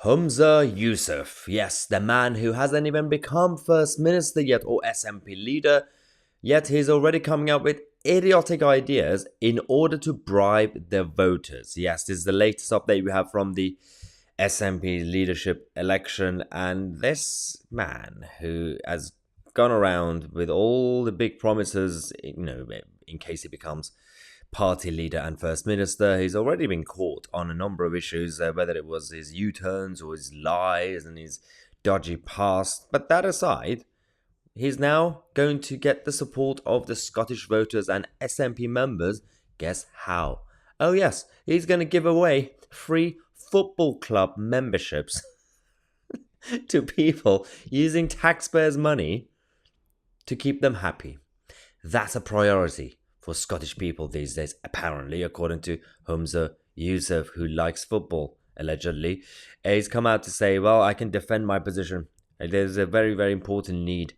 Humza Yousaf, yes, the man who hasn't even become First Minister yet or SNP leader, yet he's already coming up with idiotic ideas in order to bribe their voters. Yes, this is the latest update we have from the SNP leadership election, and this man who has gone around with all the big promises, in case he becomes party leader and first minister, he's already been caught on a number of issues, whether it was his U-turns or his lies and his dodgy past. But that aside, he's now going to get the support of the Scottish voters and SNP members. Guess how? Oh yes, he's going to give away free football club memberships to people using taxpayers' money to keep them happy. That's a priority for Scottish people these days, apparently, according to Humza Yousaf, who likes football, allegedly. He's come out to say, well, I can defend my position. There's a very, very important need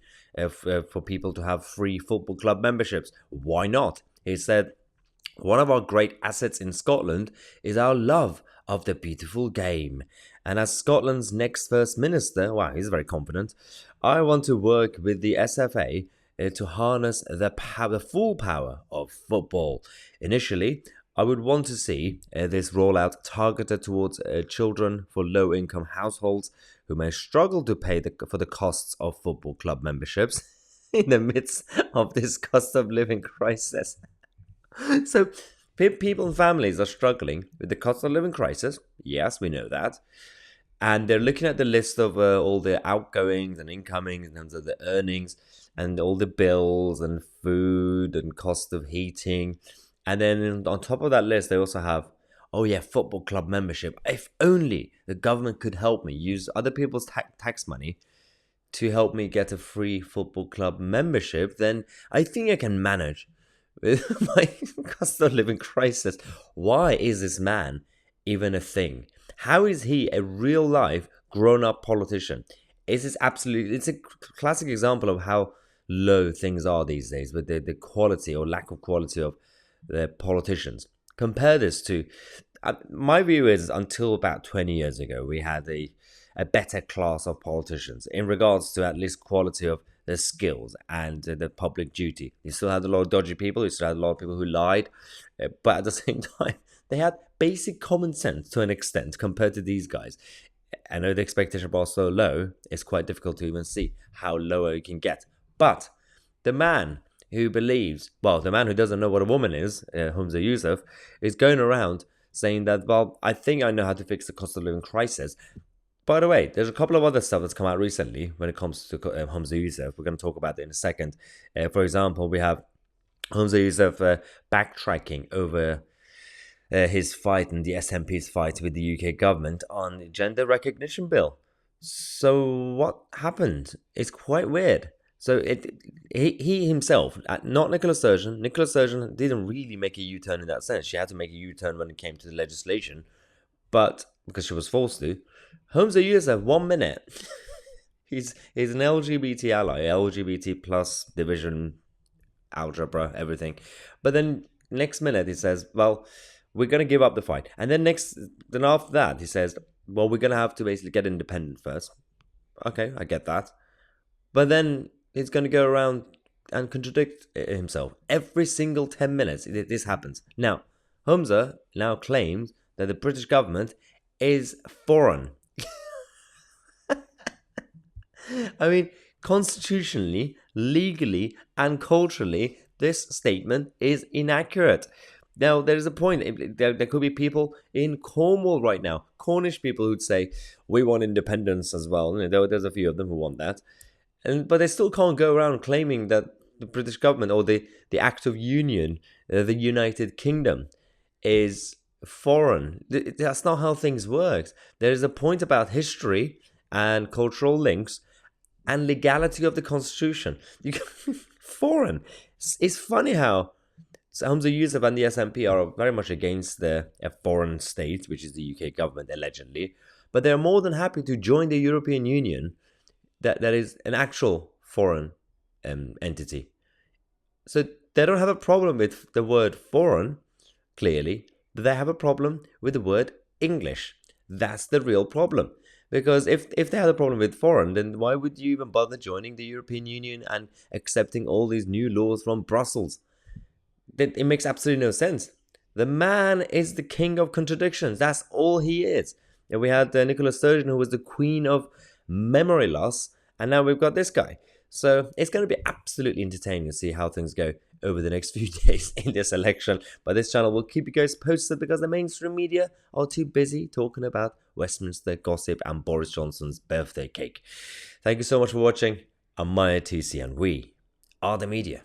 for people to have free football club memberships. Why not? He said, one of our great assets in Scotland is our love of the beautiful game. And as Scotland's next First Minister, wow, he's very confident, I want to work with the SFA to harness the full power of football. Initially, I would want to see this rollout targeted towards children for low-income households who may struggle to pay for the costs of football club memberships in the midst of this cost of living crisis. So, people and families are struggling with the cost of living crisis. Yes, we know that. And they're looking at the list of all the outgoings and incomings in terms of the earnings and all the bills and food and cost of heating. And then on top of that list, they also have, oh yeah, football club membership. If only the government could help me use other people's tax money to help me get a free football club membership, then I think I can manage with my cost of living crisis. Why is this man even a thing? How is he a real life grown up politician? It's a classic example of how low things are these days with the quality or lack of quality of the politicians. Compare this to, my view is until about 20 years ago, we had a better class of politicians in regards to at least quality of their skills and the public duty. You still had a lot of dodgy people, you still had a lot of people who lied, but at the same time, they had basic common sense to an extent compared to these guys. I know the expectation bar is so low, it's quite difficult to even see how lower you can get. But the man who believes, well, the man who doesn't know what a woman is, Humza Yousaf, is going around saying that, well, I think I know how to fix the cost of living crisis. By the way, there's a couple of other stuff that's come out recently when it comes to Humza Yousaf. We're going to talk about that in a second. For example, we have Humza Yousaf backtracking over his fight and the SNP's fight with the UK government on the gender recognition bill. So what happened? It's quite weird. So he himself, not Nicola Sturgeon. Nicola Sturgeon didn't really make a U-turn in that sense. She had to make a U-turn when it came to the legislation, but because she was forced to. Humza Yousaf, 1 minute. he's an LGBT ally, LGBT plus division, algebra, everything. But then next minute he says, well, we're going to give up the fight. And then after that, he says, well, we're going to have to basically get independent first. Okay, I get that. But then he's going to go around and contradict himself. Every single 10 minutes, this happens. Now, Humza now claims that the British government is foreign. I mean, constitutionally, legally, and culturally, this statement is inaccurate. Now, there is a point. There could be people in Cornwall right now, Cornish people who'd say, we want independence as well. There's a few of them who want that. But they still can't go around claiming that the British government or the Act of Union, the United Kingdom, is foreign. That's not how things work. There is a point about history and cultural links and legality of the Constitution. Foreign. It's funny how Humza Yousaf and the SNP are very much against a foreign state, which is the UK government, allegedly. But they're more than happy to join the European Union, that is an actual foreign entity. So they don't have a problem with the word foreign, clearly, but they have a problem with the word English. That's the real problem. Because if they had a problem with foreign, then why would you even bother joining the European Union and accepting all these new laws from Brussels? It makes absolutely no sense. The man is the king of contradictions. That's all he is. And we had Nicola Sturgeon, who was the queen of memory loss, and now we've got this guy. So it's going to be absolutely entertaining to see how things go over the next few days in this election. But this channel will keep you guys posted because the mainstream media are too busy talking about Westminster gossip and Boris Johnson's birthday cake. Thank you so much for watching. I'm Mahyar, Tousi, and we are the media.